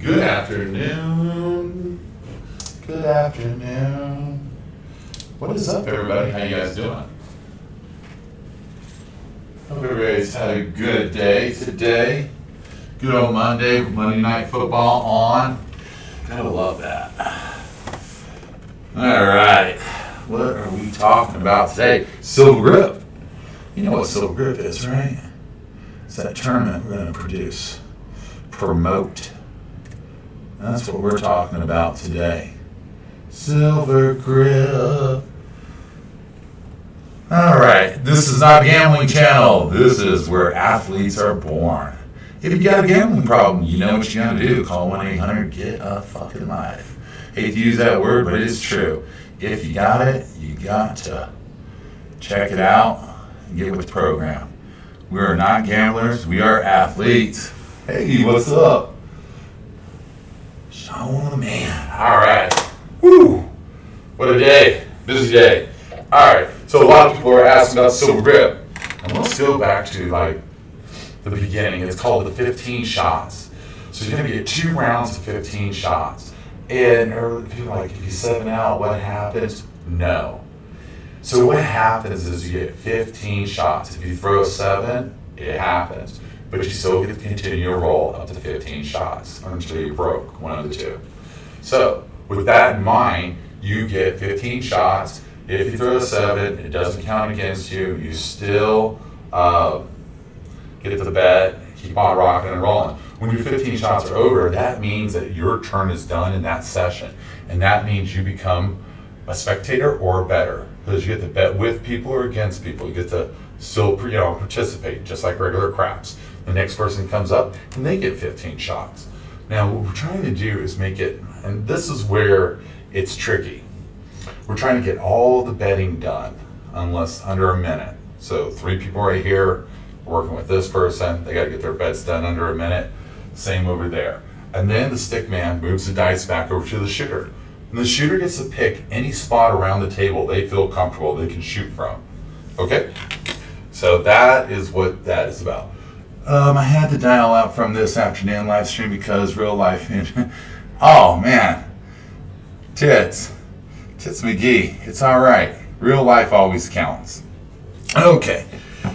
Good afternoon. Good afternoon. What is up, everybody? How you guys doing? Hope everybody's had a good day today. Good old Monday Night Football on. Gotta love that. All right. What are we talking about today? Silver Grip. You know what Silver Grip is, right? It's that tournament we're going to produce. Promote. That's what we're talking about today. Silver Grip. All right, this is not a gambling channel. This is where athletes are born. If you got a gambling problem, you know what you got to do. Call 1-800-GET-A-FUCKING-LIFE. Hate to use that word, but it's true. If you got it, you got to check it out and get with the program. We are not gamblers. We are athletes. Hey, what's up? Sean the man. All right. Woo. What a day. Busy day. All right. So a lot of people are asking about Silver Grip. And let's go back to the beginning. It's called the 15 shots. So you're going to get 2 rounds of 15 shots. And people are like, if you 7 out, what happens? No. So what happens is you get 15 shots. If you throw a 7, it happens. But you still get to continue to roll up to 15 shots until you broke one of the 2. So with that in mind, you get 15 shots. If you throw a 7, it doesn't count against you. You still get to the bet, keep on rocking and rolling. When your 15 shots are over, that means that your turn is done in that session. And that means you become a spectator or a bettor. Because you get to bet with people or against people. You get to still participate, just like regular craps. The next person comes up and they get 15 shots. Now what we're trying to do is make it, and this is where it's tricky. We're trying to get all the betting done unless under a minute. So 3 people right here working with this person, they got to get their bets done under a minute. Same over there. And then the stick man moves the dice back over to the shooter. And the shooter gets to pick any spot around the table they feel comfortable they can shoot from. Okay? So that is what that is about. I had to dial out from this afternoon live stream because real life. Oh man, Tits McGee. It's all right. Real life always counts. Okay,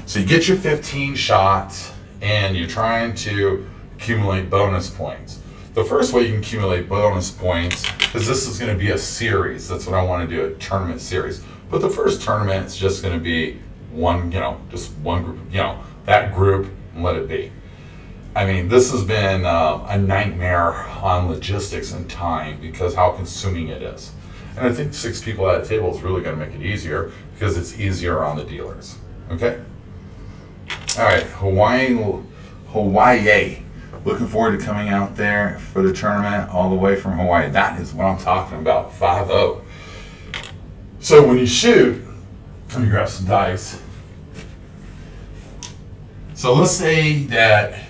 so you get your 15 shots and you're trying to accumulate bonus points. The first way you can accumulate bonus points is this is going to be a series. That's what I want to do, a tournament series. But the first tournament is just going to be one, just one group, that group. Let it be. I mean, this has been a nightmare on logistics and time because how consuming it is. And I think 6 people at a table is really going to make it easier because it's easier on the dealers. Okay? All right, Hawaii. Looking forward to coming out there for the tournament all the way from Hawaii. That is what I'm talking about, 5-0. So when you shoot, let me grab some dice. So let's say that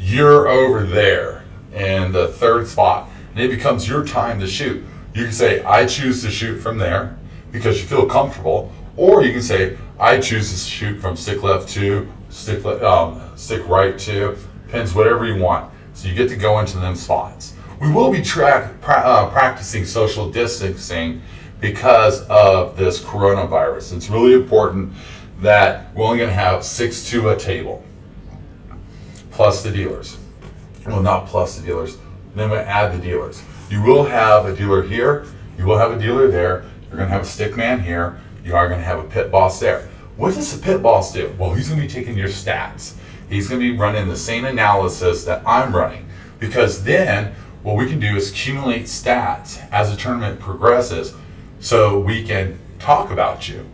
you're over there in the 3rd spot, and it becomes your time to shoot. You can say, I choose to shoot from there because you feel comfortable, or you can say, I choose to shoot from stick left 2, stick right 2, pins, whatever you want. So you get to go into them spots. We will be practicing social distancing because of this coronavirus. It's really important that we're only going to have 6 to a table. Plus the dealers. Well, not plus the dealers. Then we add the dealers. You will have a dealer here. You will have a dealer there. You're going to have a stick man here. You are going to have a pit boss there. What does the pit boss do? Well, he's going to be taking your stats. He's going to be running the same analysis that I'm running. Because then what we can do is accumulate stats as the tournament progresses so we can talk about you.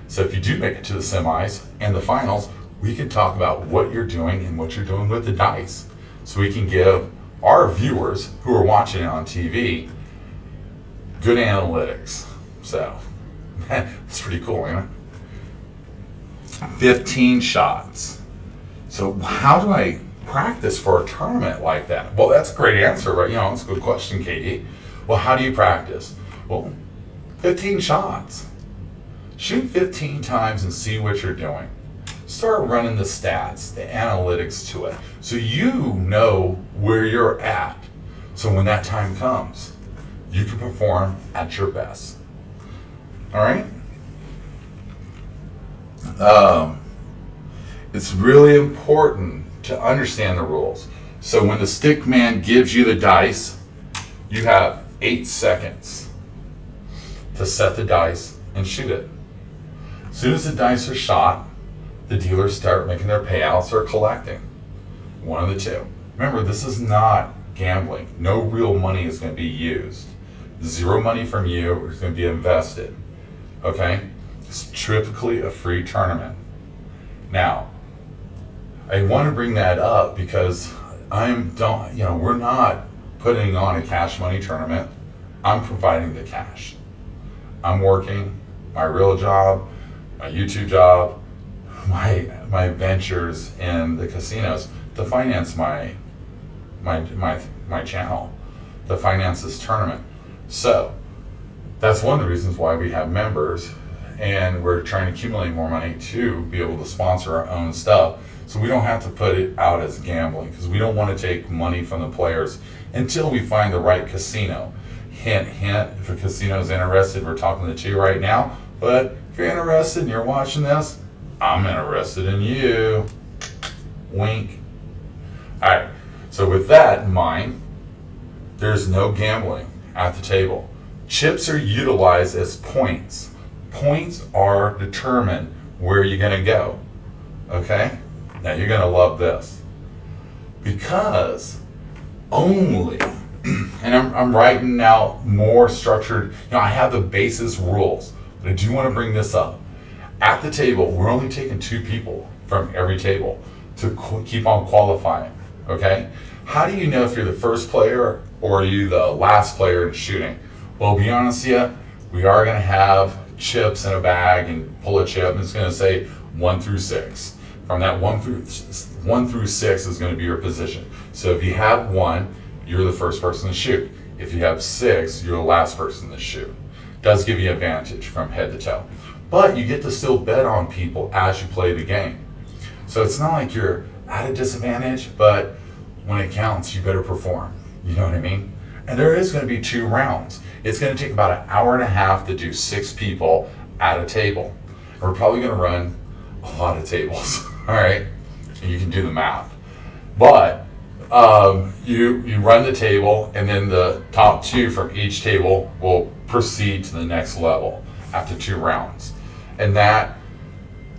So if you do make it to the semis and the finals, we can talk about what you're doing and what you're doing with the dice. So we can give our viewers who are watching it on TV good analytics. So it's pretty cool, ain't it? 15 shots. So how do I practice for a tournament like that? Well, that's a great answer, right? That's a good question, Katie. Well, how do you practice? Well, 15 shots. Shoot 15 times and see what you're doing. Start running the stats, the analytics to it, so you know where you're at. So when that time comes, you can perform at your best. All right? It's really important to understand the rules. So when the stick man gives you the dice, you have 8 seconds to set the dice and shoot it. As soon as the dice are shot, the dealers start making their payouts or collecting. One of the two. Remember, this is not gambling. No real money is going to be used. Zero money from you is going to be invested. Okay? It's typically a free tournament. Now, I want to bring that up because we're not putting on a cash money tournament. I'm providing the cash. I'm working my real job, my YouTube job, my ventures in the casinos to finance my channel, to finance this tournament. So that's one of the reasons why we have members, and we're trying to accumulate more money to be able to sponsor our own stuff, so we don't have to put it out as gambling, because we don't want to take money from the players until we find the right casino. Hint, hint, if a casino is interested, we're talking to you right now, but if you're interested and you're watching this, I'm interested in you. Wink. All right, so with that in mind, there's no gambling at the table. Chips are utilized as points. Points are determined where you're going to go. Okay? Now you're going to love this. Because only, and I'm writing out more structured, I have the basis rules, but I do want to bring this up. At the table, we're only taking 2 people from every table to keep on qualifying. Okay? How do you know if you're the first player or are you the last player in shooting? Well, to be honest with you, we are going to have chips in a bag and pull a chip, and it's going to say 1 through 6. From that 1 through 6 is going to be your position. So if you have 1, you're the first person to shoot. If you have 6, you're the last person to shoot. Does give you advantage from head to toe. But you get to still bet on people as you play the game. So it's not like you're at a disadvantage, but when it counts, you better perform. You know what I mean? And there is going to be 2 rounds. It's going to take about 1.5 hours to do 6 people at a table. And we're probably going to run a lot of tables. All right? And you can do the math. But you run the table, and then the top 2 from each table will proceed to the next level after 2 rounds. And that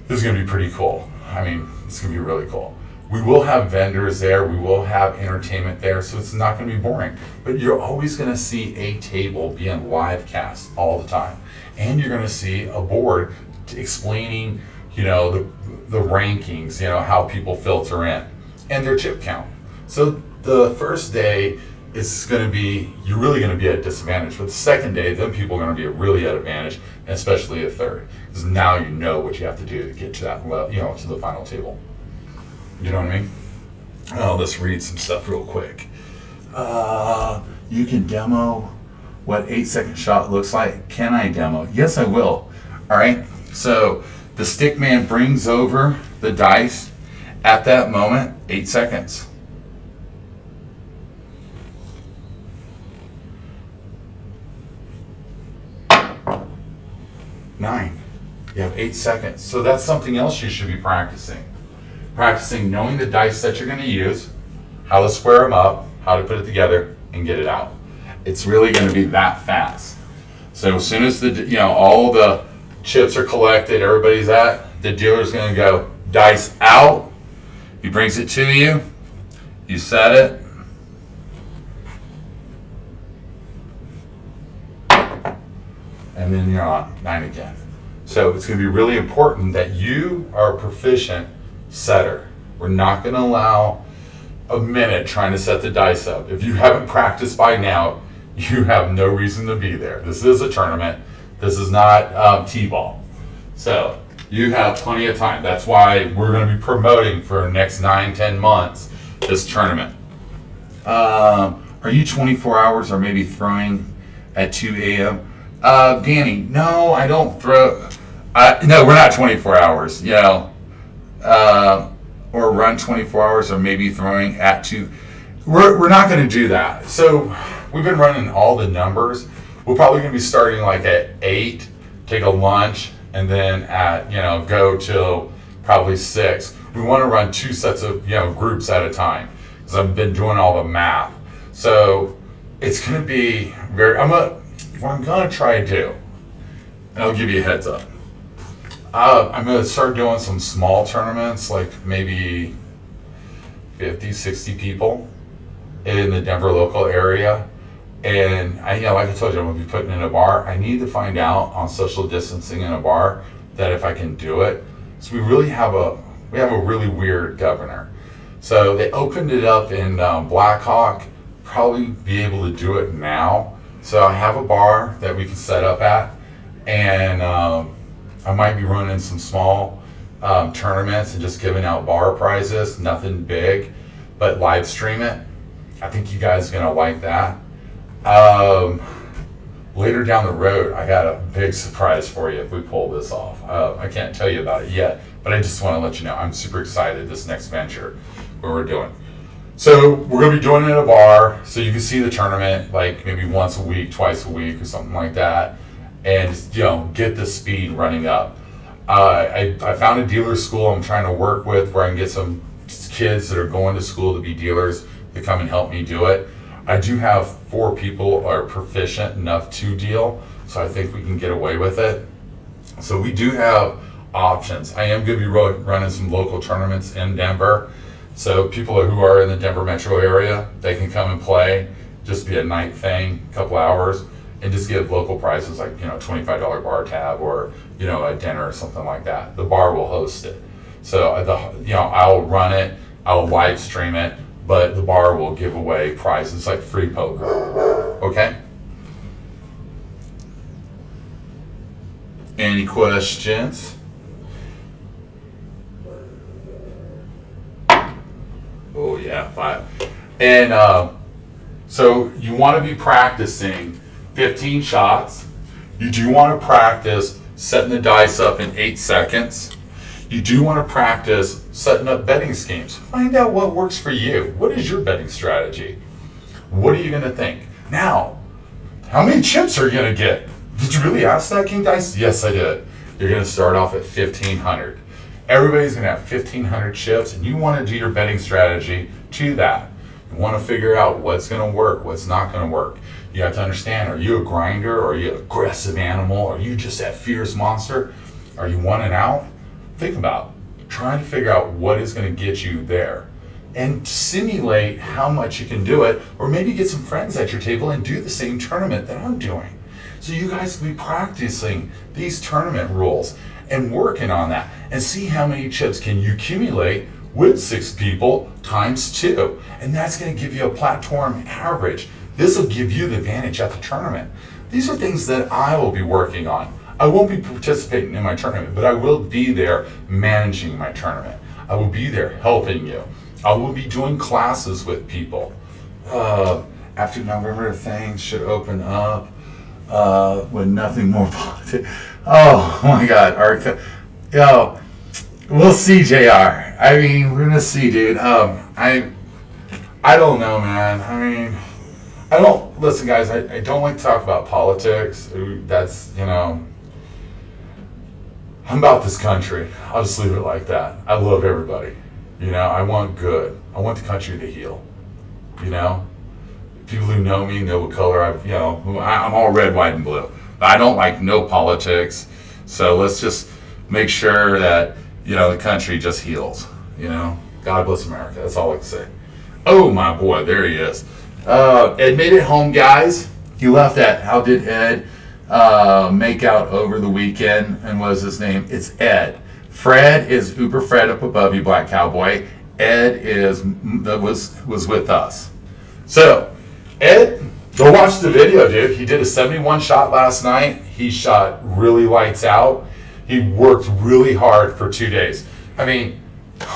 is going to be pretty cool. I mean, it's going to be really cool. We will have vendors there. We will have entertainment there, so it's not going to be boring. But you're always going to see a table being live cast all the time. And you're going to see a board explaining, the rankings, how people filter in, and their chip count. So the first day is going to be, you're really going to be at a disadvantage. But the second day, then people are going to be really at advantage, and especially the third. Because now you know what you have to do to get to that level, to the final table. You know what I mean? Oh, let's read some stuff real quick. You can demo what 8-second shot looks like. Can I demo? Yes, I will. All right. So the stick man brings over the dice at that moment, 8 seconds. Nine. You have 8 seconds. So that's something else you should be practicing. Practicing knowing the dice that you're going to use, how to square them up, how to put it together, and get it out. It's really going to be that fast. So as soon as all the chips are collected, everybody's the dealer's going to go dice out. He brings it to you. You set it. And then you're on 9 again. So it's going to be really important that you are a proficient setter. We're not going to allow a minute trying to set the dice up. If you haven't practiced by now, you have no reason to be there. This is a tournament. This is not T-ball. So you have plenty of time. That's why we're going to be promoting for the next 9-10 months this tournament. Are you 24 hours or maybe throwing at 2 a.m.? Danny, no, I don't throw. No, we're not 24 hours. Or run 24 hours or maybe throwing at 2. we're not going to do that. So we've been running all the numbers. We're probably going to be starting like at 8, take a lunch, and then go till probably 6. We want to run 2 sets of groups at a time because I've been doing all the math. So it's going to be what I'm going to try to do, and I'll give you a heads up. I'm going to start doing some small tournaments, like maybe 50, 60 people in the Denver local area. And like I told you, I'm going to be putting in a bar. I need to find out on social distancing in a bar that if I can do it. So we have a really weird governor. So they opened it up in Blackhawk. Probably be able to do it now. So I have a bar that we can set up at, and I might be running some small tournaments and just giving out bar prizes, nothing big, but live stream it. I think you guys are gonna like that. Later down the road, I got a big surprise for you if we pull this off. I can't tell you about it yet, but I just want to let you know I'm super excited this next venture where we're doing. So we're gonna be doing it at a bar, so you can see the tournament like maybe once a week, twice a week, or something like that, and get the speed running up. I found a dealer school I'm trying to work with where I can get some kids that are going to school to be dealers to come and help me do it. I do have 4 people are proficient enough to deal, so I think we can get away with it. So we do have options. I am going to be running some local tournaments in Denver. So people who are in the Denver metro area, they can come and play, just be a night thing, a couple hours, and just give local prizes like $25 bar tab or a dinner or something like that. The bar will host it. So I'll run it, I'll live stream it, but the bar will give away prizes like free poker. Okay? Any questions? Oh yeah, 5. And so you want to be practicing 15 shots. You do want to practice setting the dice up in 8 seconds. You do want to practice setting up betting schemes. Find out what works for you. What is your betting strategy? What are you going to think? Now, how many chips are you going to get? Did you really ask that, KINGDICE? Yes, I did. You're going to start off at 1,500. Everybody's going to have 1,500 chips, and you want to do your betting strategy to that. You want to figure out what's going to work, what's not going to work. You have to understand, are you a grinder, or are you an aggressive animal? Are you just that fierce monster? Are you one and out? Think about trying to figure out what is going to get you there and simulate how much you can do it, or maybe get some friends at your table and do the same tournament that I'm doing. So you guys can be practicing these tournament rules and working on that and see how many chips can you accumulate with 6 people times 2. And that's going to give you a platform average. This will give you the advantage at the tournament. These are things that I will be working on. I won't be participating in my tournament, but I will be there managing my tournament. I will be there helping you. I will be doing classes with people. After November, things should open up with nothing more politics. Oh my God, we'll see, JR. I mean, we're gonna see, dude. I don't know, man. I mean, listen, guys, I don't like to talk about politics. That's, I'm about this country. I'll just leave it like that. I love everybody. I want good. I want the country to heal. People who know me know what color I'm all red, white, and blue. I don't like no politics. So let's just make sure that, the country just heals. God bless America. That's all I can say. Oh my boy, there he is. Ed made it home, guys. He left at, how did Ed make out over the weekend? And what is his name? It's Ed. Fred is Uber Fred up above you, Black Cowboy. Ed was with us. So, Ed, go watch the video, dude. He did a 71 shot last night. He shot really lights out. He worked really hard for 2 days. I mean,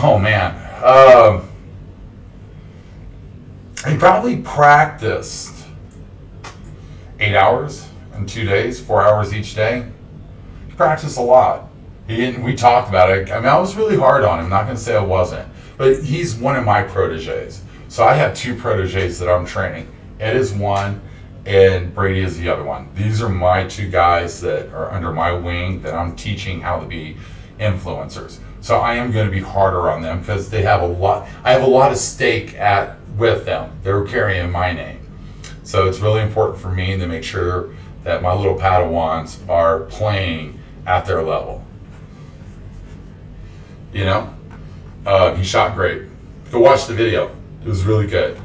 oh man. He probably practiced 8 hours in 2 days, 4 hours each day. He practiced a lot. We talked about it. I mean, I was really hard on him. I'm not going to say I wasn't. But he's one of my proteges. So I have two proteges that I'm training. Ed is one, and Brady is the other one. These are my two guys that are under my wing that I'm teaching how to be influencers. So I am going to be harder on them because they have a lot. I have a lot of stake with them. They're carrying my name. So it's really important for me to make sure that my little Padawans are playing at their level. You know, he shot great. Go watch the video. It was really good.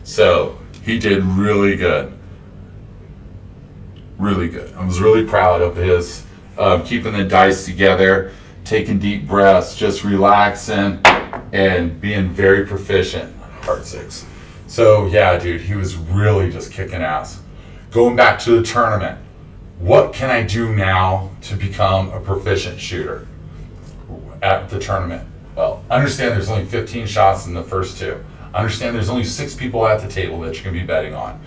So he did really good. Really good. I was really proud of his keeping the dice together, taking deep breaths, just relaxing, and being very proficient. Hard six. So yeah, dude, he was really just kicking ass. Going back to the tournament, what can I do now to become a proficient shooter at the tournament? Well, understand there's only 15 shots in the first two. Understand there's only 6 people at the table that you can be betting on.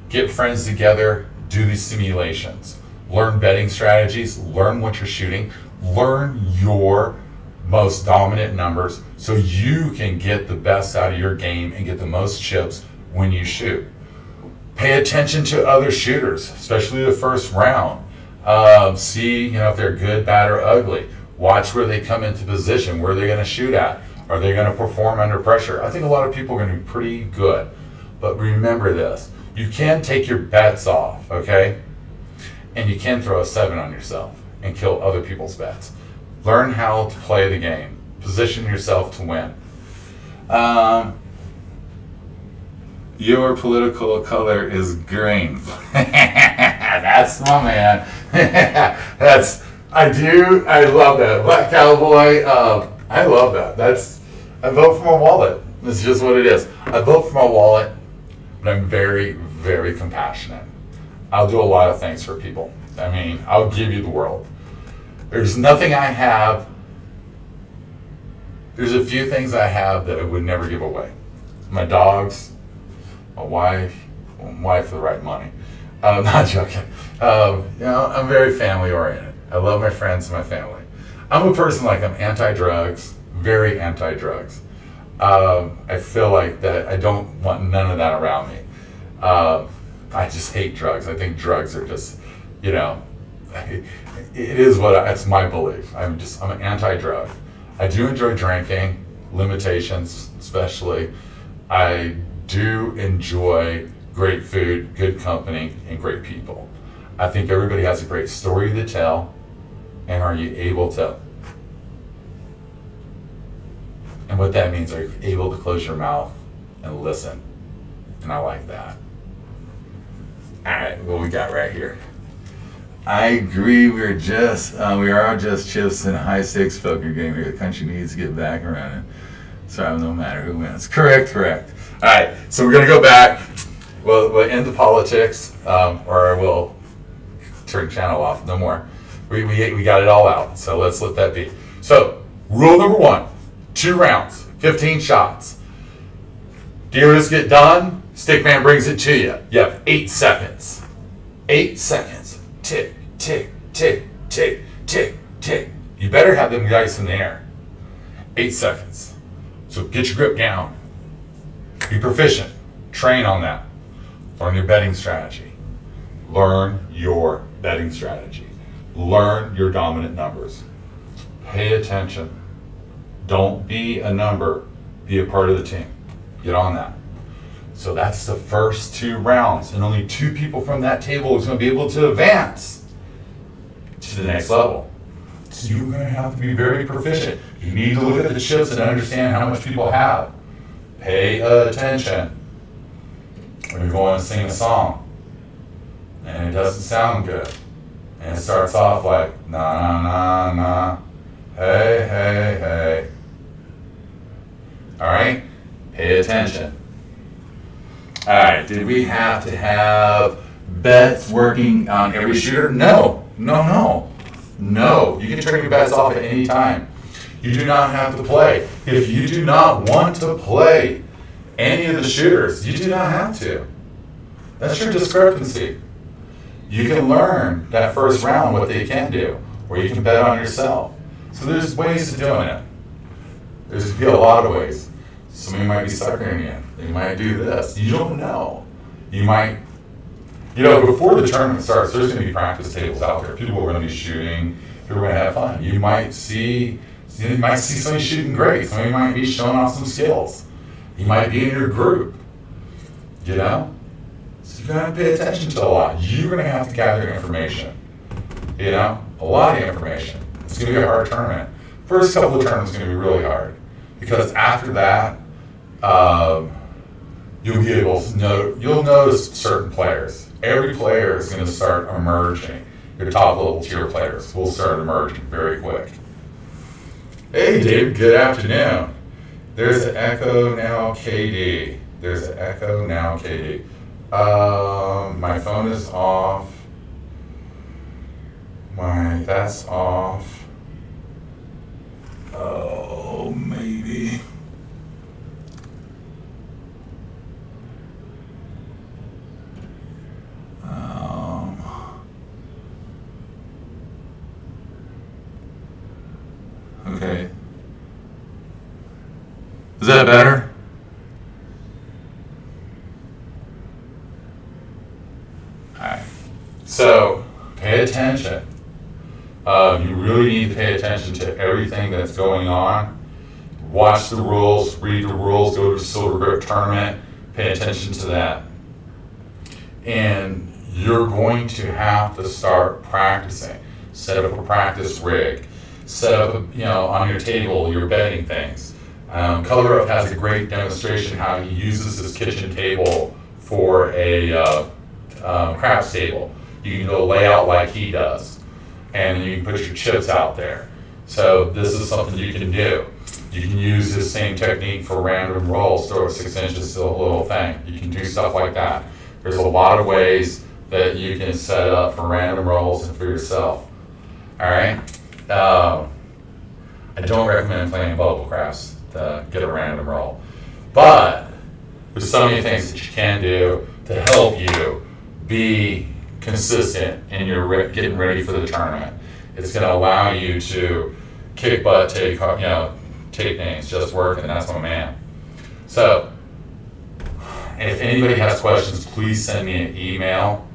Get friends together, do these simulations. Learn betting strategies, learn what you're shooting, learn your most dominant numbers so you can get the best out of your game and get the most chips when you shoot. Pay attention to other shooters, especially the first round. See, if they're good, bad, or ugly. Watch where they come into position, where they're going to shoot at. Are they going to perform under pressure? I think a lot of people are going to be pretty good. But remember this, you can take your bets off, okay? And you can throw a 7 on yourself and kill other people's bets. Learn how to play the game. Position yourself to win. Your political color is green. That's my man. I love that. Black cowboy, I love that. I vote for my wallet. It's just what it is. I vote for my wallet, but I'm very, very compassionate. I'll do a lot of things for people. I mean, I'll give you the world. There's nothing I have. There's a few things I have that I would never give away. My dogs, my wife for the right money. I'm not joking. I'm very family oriented. I love my friends and my family. I'm a person I'm anti-drugs, very anti-drugs. I feel like that I don't want none of that around me. I just hate drugs. I think drugs are just, it is it's my belief. I'm an anti-drug. I do enjoy drinking, limitations especially. I do enjoy great food, good company, and great people. I think everybody has a great story to tell, and are you able to? And what that means, are you able to close your mouth and listen? And I like that. All right, what we got right here? I agree. We are just chips in a high stakes poker game here. The country needs to get back around it. So no matter who wins. Correct. All right, so we're gonna go back. We'll end the politics, or we'll turn the channel off. No more. We got it all out. So let's let that be. So rule number 1: 2 rounds, 15 shots. Dealers get done. Stickman brings it to you. You have 8 seconds. 8 seconds. Tick, tick, tick, tick, tick, tick. You better have them dice in the air. 8 seconds. So get your grip down. Be proficient. Train on that. Learn your betting strategy. Learn your betting strategy. Learn your dominant numbers. Pay attention. Don't be a number. Be a part of the team. Get on that. So that's the first 2 rounds, and only 2 people from that table is going to be able to advance to the next level. So you're going to have to be very proficient. You need to look at the chips and understand how much people have. Pay attention. When you're going to sing a song, and it doesn't sound good, and it starts off like, na na na na, hey, hey, hey. All right? Pay attention. All right, did we have to have bets working on every shooter? No. You can turn your bets off at any time. You do not have to play. If you do not want to play any of the shooters, you do not have to. That's your discrepancy. You can learn that first round what they can do, or you can bet on yourself. So there's ways to doing it. There's a lot of ways. Somebody might be suckering you. They might do this. You don't know. You might, before the tournament starts, there's going to be practice tables out there. People are going to be shooting. People are going to have fun. You might see somebody shooting great. Somebody might be showing off some skills. You might be in your group. So you got to pay attention to a lot. You're going to have to gather information. A lot of information. It's going to be a hard tournament. First couple of tournaments are going to be really hard, because after that, you'll notice certain players. Every player is going to start emerging. Your top level tier players will start emerging very quick. Hey David, good afternoon. There's an echo now, KD. My phone is off. That's off. Oh, maybe. Okay. Is that better? Alright. So, pay attention. You really need to pay attention to everything that's going on. Watch the rules, read the rules, go to the Silver Grip tournament, pay attention to that. And you're going to have to start practicing. Set up a practice rig. Set up, on your table, your bedding things. Color Up has a great demonstration how he uses his kitchen table for a craps table. You can go lay out like he does, and then you can put your chips out there. So this is something you can do. You can use this same technique for random rolls, throw it 6 inches to a little thing. You can do stuff like that. There's a lot of ways that you can set up for random rolls and for yourself. All right. I don't recommend playing bubble craps to get a random roll, but there's so many things that you can do to help you be consistent in your getting ready for the tournament. It's going to allow you to kick butt, take names, just work, and that's my man. So, if anybody has questions, please send me an email.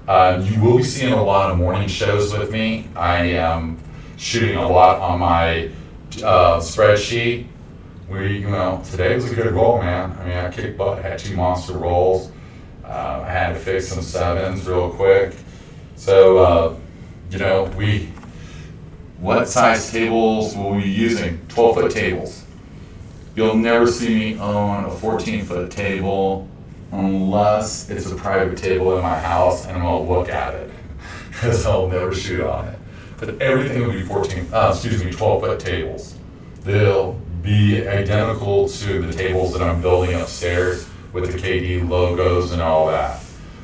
You will be seeing a lot of morning shows with me. I am shooting a lot on my spreadsheet. Today was a good roll, man. I mean, I kicked butt, had 2 monster rolls. I had to fix some 7s real quick. So, what size tables will we be using? 12-foot tables. You'll never see me own a 14-foot table unless it's a private table in my house and I'm going to look at it, because I'll never shoot on it. But everything will be 12-foot tables. They'll be identical to the tables that I'm building upstairs with the KD logos and all that.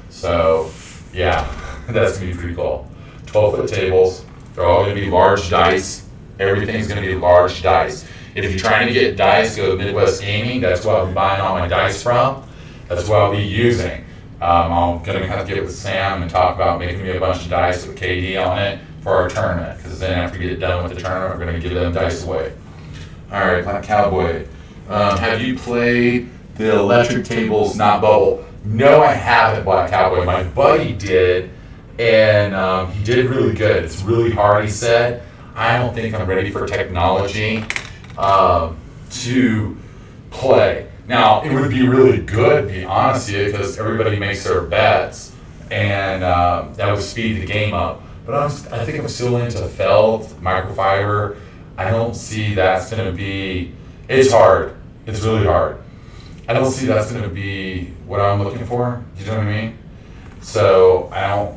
So, yeah, that's going to be pretty cool. 12-foot tables. They're all going to be large dice. Everything's going to be large dice. If you're trying to get dice, go to Midwest Gaming. That's where I'll be buying all my dice from. That's what I'll be using. I'm going to have to get with Sam and talk about making me a bunch of dice with KD on it for our tournament, because then after we get done with the tournament, we're going to give them dice away. All right, Black Cowboy. Have you played the electric tables, not bubble? No, I haven't, Black Cowboy. My buddy did, and he did really good. It's really hard, he said. I don't think I'm ready for technology to play. Now, it would be really good, to be honest with you, because everybody makes their bets, and that would speed the game up. But I think I'm still into felt, microfiber. I don't see that's going to be, it's hard. It's really hard. I don't see that's going to be what I'm looking for. You know what I mean? So I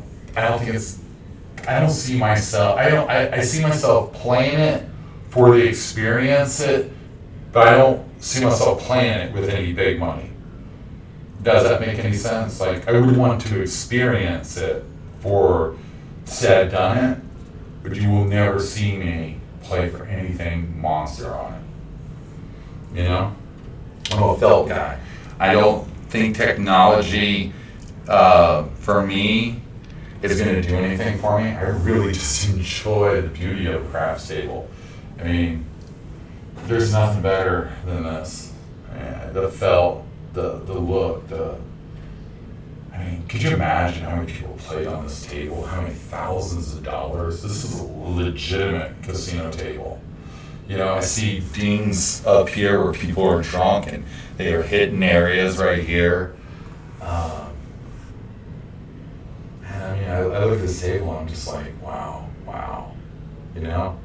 see myself playing it for the experience but I don't see myself playing it with any big money. Does that make any sense? Like, I would want to experience it for said done it, but you will never see me play for anything monster on it. I'm a felt guy. I don't think technology for me is going to do anything for me. I really just enjoy the beauty of a craps table. I mean, there's nothing better than this. it, the felt, the look, I mean, could you imagine how many people played on this table? How many thousands of dollars? This is a legitimate casino table. You know, I see dings up here where people are drunk and they are hitting areas right here. And I mean, I look at this table and I'm just like, wow, you know?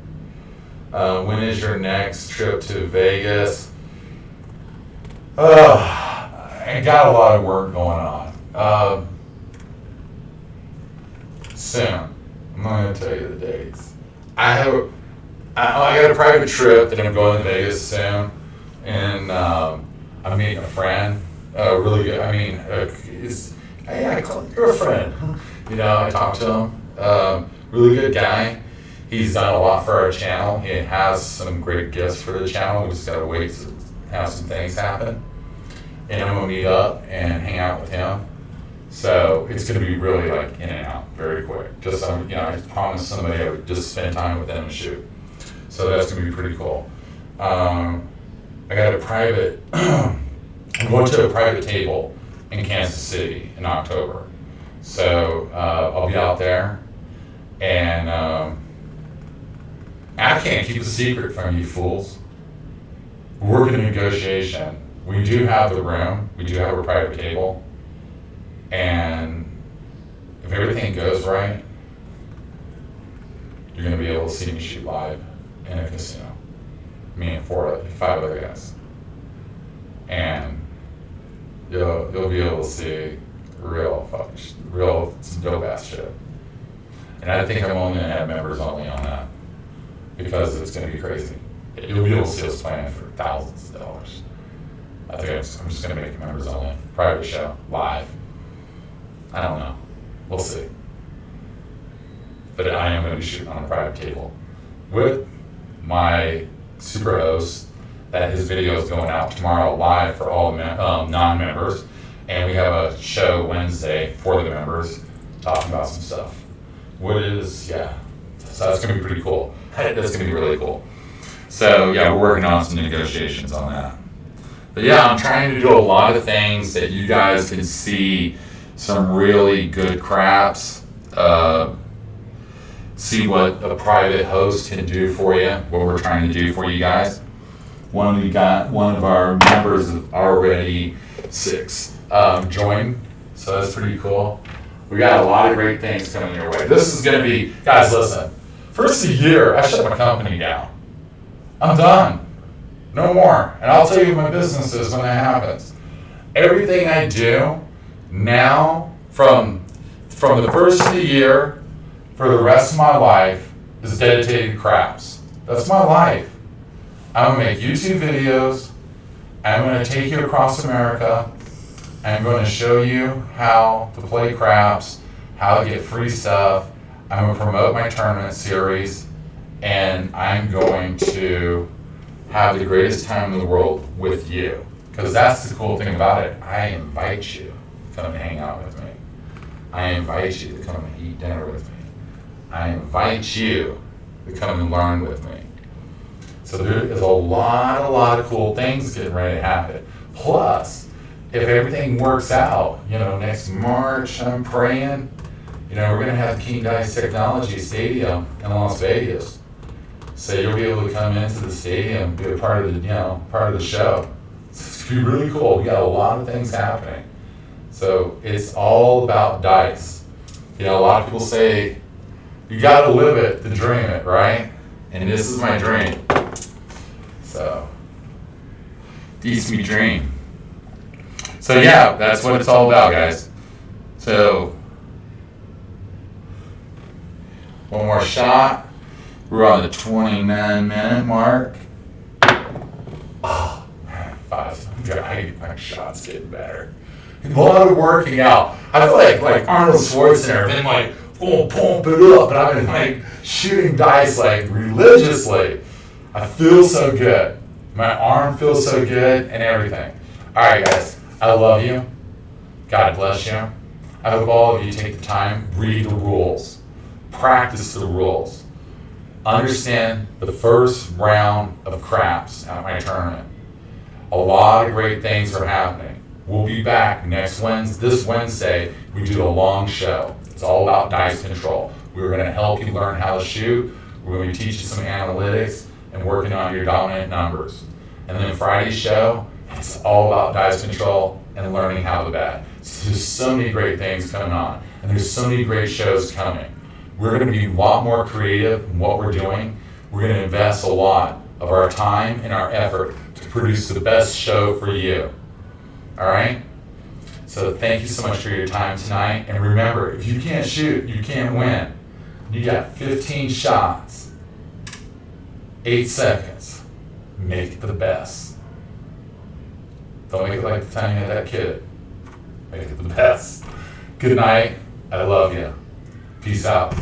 When is your next trip to Vegas? I got a lot of work going on. Soon. I'm not going to tell you the dates. I got a private trip that I'm going to Vegas soon, and I'm meeting a friend. Really good. I mean, you're a friend. You know, I talked to him. Really good guy. He's done a lot for our channel. He has some great gifts for the channel. We just got to wait to have some things happen. And I'm going to meet up and hang out with him. So it's going to be really like in and out very quick. Just, you know, I promised somebody I would just spend time with them and shoot. So that's going to be pretty cool. I got a private, I'm going to a private table in Kansas City in October. So I'll be out there, and I can't keep a secret from you fools. We're working a negotiation. We do have the room, we do have a private table, and if everything goes right, you're going to be able to see me shoot live in a casino. Me and 5 other guys. And you'll be able to see real dope ass shit. And I think I'm only going to have members only on that, because it's going to be crazy. You'll be able to see us playing for thousands of dollars. I think I'm just going to make it members only. Private show, live. I don't know. We'll see. But I am going to be shooting on a private table with my super host, that his video is going out tomorrow live for all non-members. And we have a show Wednesday for the members talking about some stuff. So that's going to be pretty cool. That's going to be really cool. So yeah, we're working on some negotiations on that. But yeah, I'm trying to do a lot of things that you guys can see some really good craps. See what a private host can do for you, what we're trying to do for you guys. One of our members is already 6 joined, so that's pretty cool. We got a lot of great things coming your way. This is going to be, guys, listen, first of the year, I shut my company down. I'm done. No more. And I'll tell you my business is when that happens. Everything I do now, from the first of the year for the rest of my life, is dedicated to craps. That's my life. I'm going to make YouTube videos. I'm going to take you across America. I'm going to show you how to play craps, how to get free stuff. I'm going to promote my tournament series, and I'm going to have the greatest time in the world with you. Because that's the cool thing about it. I invite you to come and hang out with me. I invite you to come and eat dinner with me. I invite you to come and learn with me. So there is a lot of cool things getting ready to happen. Plus, if everything works out, next March, I'm praying, we're going to have the KINGDICE Technology Stadium in Las Vegas. So you'll be able to come into the stadium, be a part of the show. It's going to be really cool. We got a lot of things happening. So it's all about dice. A lot of people say, you got to live it to dream it, right? And this is my dream. So, these me dream. So yeah, that's what it's all about, guys. So, one more shot. We're on the 29-minute mark. Oh, man, 5. My shot's getting better. A lot of working out. I feel like Arnold Schwarzenegger, been pump it up, and I've been shooting dice religiously. I feel so good. My arm feels so good and everything. All right, guys. I love you. God bless you. I hope all of you take the time, read the rules, practice the rules, understand the first round of craps at my tournament. A lot of great things are happening. We'll be back this Wednesday. We do a long show. It's all about dice control. We're going to help you learn how to shoot. We're going to teach you some analytics and working on your dominant numbers. And then Friday's show, it's all about dice control and learning how to bet. So there's so many great things coming on, and there's so many great shows coming. We're going to be a lot more creative in what we're doing. We're going to invest a lot of our time and our effort to produce the best show for you. All right? So thank you so much for your time tonight. And remember, if you can't shoot, you can't win. You got 15 shots, 8 seconds. Make it the best. Don't make it like the time you had that kid. Make it the best. Good night. I love you. Peace out.